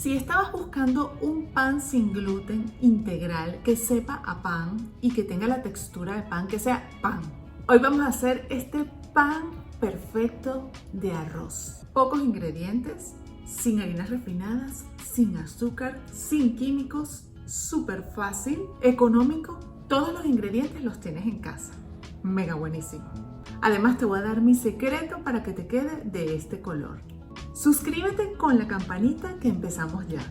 Si estabas buscando un pan sin gluten integral que sepa a pan y que tenga la textura de pan, que sea pan, hoy vamos a hacer este pan perfecto de arroz. Pocos ingredientes, sin harinas refinadas, sin azúcar, sin químicos, súper fácil, económico. Todos los ingredientes los tienes en casa. Mega buenísimo. Además te voy a dar mi secreto para que te quede de este color. Suscríbete con la campanita que empezamos ya.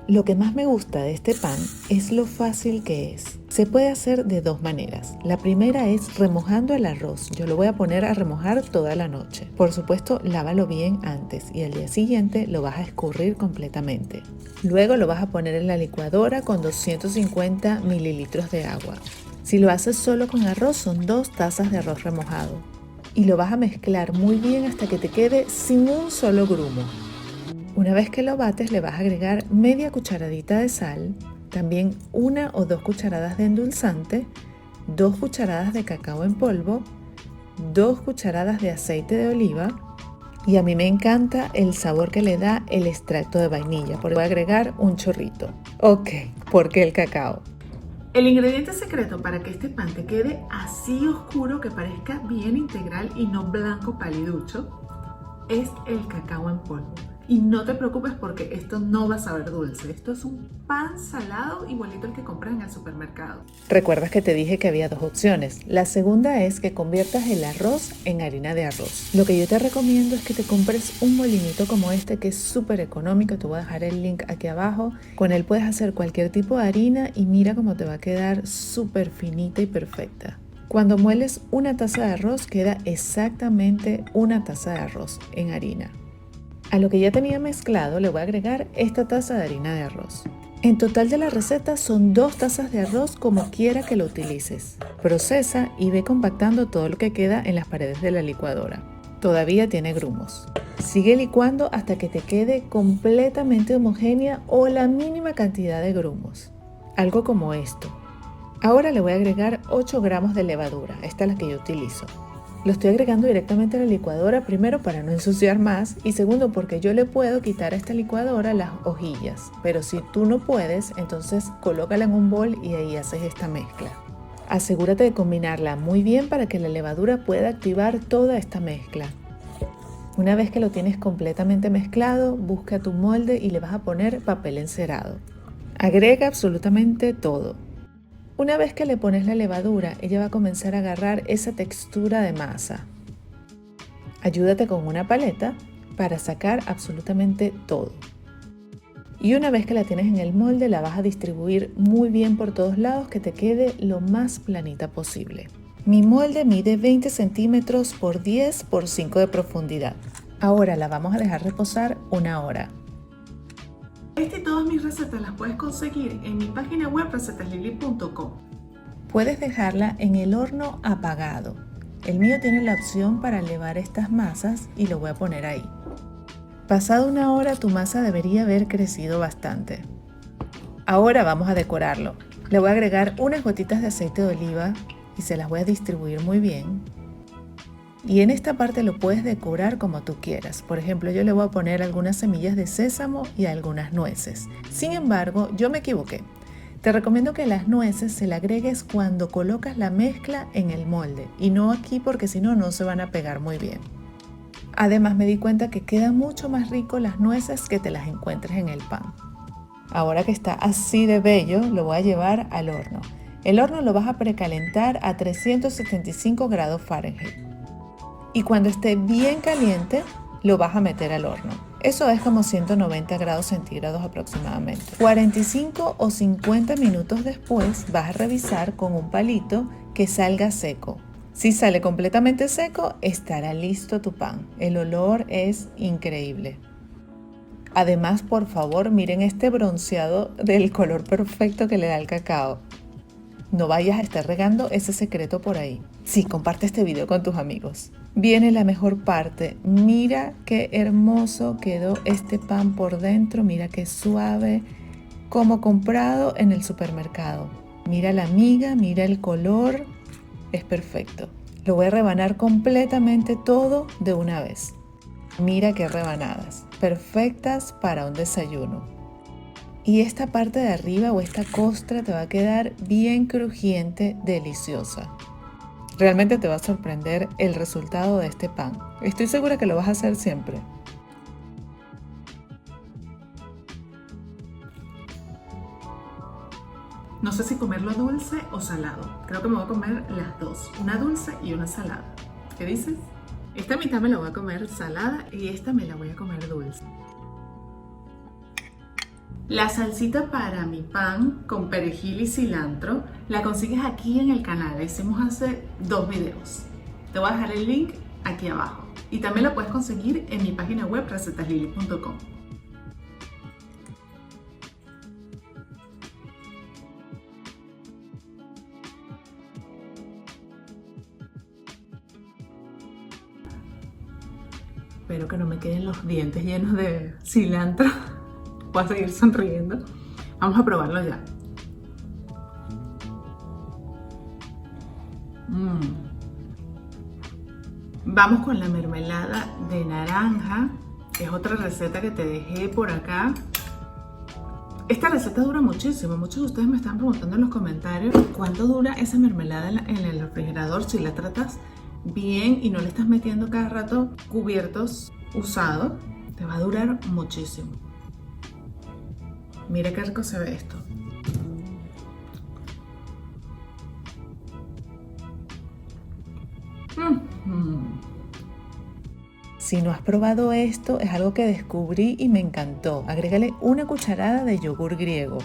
Lo que más me gusta de este pan es lo fácil que es. Se puede hacer de dos maneras. La primera es remojando el arroz. Yo lo voy a poner a remojar toda la noche. Por supuesto, lávalo bien antes y al día siguiente lo vas a escurrir completamente. Luego lo vas a poner en la licuadora con 250 mililitros de agua. Si lo haces solo con arroz, son 2 tazas de arroz remojado. Y lo vas a mezclar muy bien hasta que te quede sin un solo grumo. Una vez que lo bates, le vas a agregar media cucharadita de sal, también 1 o 2 cucharadas de endulzante, 2 cucharadas de cacao en polvo, 2 cucharadas de aceite de oliva y a mí me encanta el sabor que le da el extracto de vainilla, por eso voy a agregar un chorrito. Ok, ¿por qué el cacao? El ingrediente secreto para que este pan te quede así oscuro que parezca bien integral y no blanco paliducho es el cacao en polvo. Y no te preocupes porque esto no va a saber dulce. Esto es un pan salado igualito al que compras en el supermercado. ¿Recuerdas que te dije que había 2 opciones? La segunda es que conviertas el arroz en harina de arroz. Lo que yo te recomiendo es que te compres un molinito como este que es súper económico. Te voy a dejar el link aquí abajo. Con él puedes hacer cualquier tipo de harina y mira cómo te va a quedar súper finita y perfecta. Cuando mueles una taza de arroz queda exactamente una taza de arroz en harina. A lo que ya tenía mezclado le voy a agregar esta taza de harina de arroz. En total de la receta son 2 tazas de arroz como quiera que lo utilices. Procesa y ve compactando todo lo que queda en las paredes de la licuadora. Todavía tiene grumos. Sigue licuando hasta que te quede completamente homogénea o la mínima cantidad de grumos. Algo como esto. Ahora le voy a agregar 8 gramos de levadura. Esta es la que yo utilizo. Lo estoy agregando directamente a la licuadora, primero para no ensuciar más y segundo porque yo le puedo quitar a esta licuadora las hojillas. Pero si tú no puedes, entonces colócala en un bol y ahí haces esta mezcla. Asegúrate de combinarla muy bien para que la levadura pueda activar toda esta mezcla. Una vez que lo tienes completamente mezclado, busca tu molde y le vas a poner papel encerado. Agrega absolutamente todo. Una vez que le pones la levadura, ella va a comenzar a agarrar esa textura de masa. Ayúdate con una paleta para sacar absolutamente todo. Y una vez que la tienes en el molde, la vas a distribuir muy bien por todos lados, que te quede lo más planita posible. Mi molde mide 20 centímetros por 10 por 5 de profundidad. Ahora la vamos a dejar reposar 1 hora. Esta y todas mis recetas las puedes conseguir en mi página web recetaslili.com. Puedes dejarla en el horno apagado. El mío tiene la opción para elevar estas masas y lo voy a poner ahí. Pasada 1 hora tu masa debería haber crecido bastante. Ahora vamos a decorarlo. Le voy a agregar unas gotitas de aceite de oliva y se las voy a distribuir muy bien. Y en esta parte lo puedes decorar como tú quieras. Por ejemplo, yo le voy a poner algunas semillas de sésamo y algunas nueces. Sin embargo, yo me equivoqué. Te recomiendo que las nueces se las agregues cuando colocas la mezcla en el molde y no aquí porque si no, no se van a pegar muy bien. Además, me di cuenta que queda mucho más rico las nueces que te las encuentres en el pan. Ahora que está así de bello, lo voy a llevar al horno. El horno lo vas a precalentar a 375 grados Fahrenheit. Y cuando esté bien caliente, lo vas a meter al horno. Eso es como 190 grados centígrados aproximadamente. 45 o 50 minutos después vas a revisar con un palito que salga seco. Si sale completamente seco, estará listo tu pan. El olor es increíble. Además, por favor, miren este bronceado del color perfecto que le da el cacao. No vayas a estar regando ese secreto por ahí. Sí, comparte este video con tus amigos. Viene la mejor parte. Mira qué hermoso quedó este pan por dentro. Mira qué suave, como comprado en el supermercado. Mira la miga, mira el color. Es perfecto. Lo voy a rebanar completamente todo de una vez. Mira qué rebanadas, perfectas para un desayuno. Y esta parte de arriba o esta costra te va a quedar bien crujiente, deliciosa. Realmente te va a sorprender el resultado de este pan. Estoy segura que lo vas a hacer siempre. No sé si comerlo dulce o salado. Creo que me voy a comer las dos, una dulce y una salada. ¿Qué dices? Esta mitad me la voy a comer salada y esta me la voy a comer dulce. La salsita para mi pan con perejil y cilantro la consigues aquí en el canal. La hicimos hace 2 videos. Te voy a dejar el link aquí abajo. Y también la puedes conseguir en mi página web recetaslili.com. Espero que no me queden los dientes llenos de cilantro. Voy a seguir sonriendo. Vamos a probarlo ya. Vamos con la mermelada de naranja, que es otra receta que te dejé por acá. Esta receta dura muchísimo. Muchos de ustedes me están preguntando en los comentarios cuánto dura esa mermelada en el refrigerador si la tratas bien y no le estás metiendo cada rato cubiertos usados. Te va a durar muchísimo. Mira qué rico se ve esto. Si no has probado esto, es algo que descubrí y me encantó. Agrégale una cucharada de yogur griego.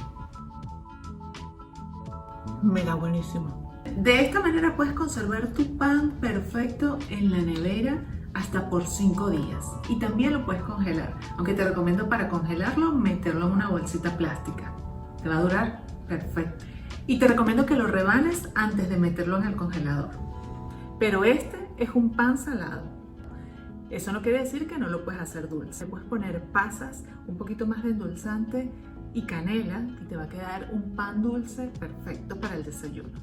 Mega buenísimo. De esta manera puedes conservar tu pan perfecto en la nevera hasta por 5 días. Y también lo puedes congelar. Aunque te recomiendo para congelarlo, meterlo en una bolsita plástica. Te va a durar perfecto. Y te recomiendo que lo rebanes antes de meterlo en el congelador. Pero este es un pan salado. Eso no quiere decir que no lo puedes hacer dulce. Puedes poner pasas, un poquito más de endulzante y canela y te va a quedar un pan dulce perfecto para el desayuno.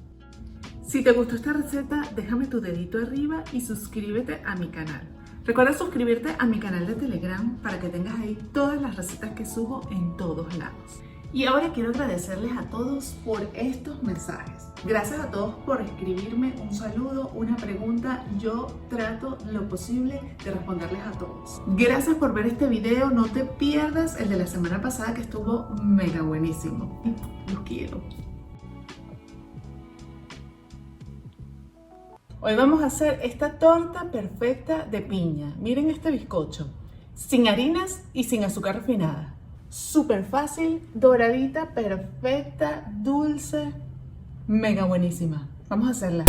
Si te gustó esta receta, déjame tu dedito arriba y suscríbete a mi canal. Recuerda suscribirte a mi canal de Telegram para que tengas ahí todas las recetas que subo en todos lados. Y ahora quiero agradecerles a todos por estos mensajes. Gracias a todos por escribirme un saludo, una pregunta. Yo trato lo posible de responderles a todos. Gracias por ver este video. No te pierdas el de la semana pasada que estuvo mega buenísimo. Los quiero. Hoy vamos a hacer esta torta perfecta de piña. Miren este bizcocho. Sin harinas y sin azúcar refinada. Súper fácil, doradita, perfecta, dulce, mega buenísima. Vamos a hacerla.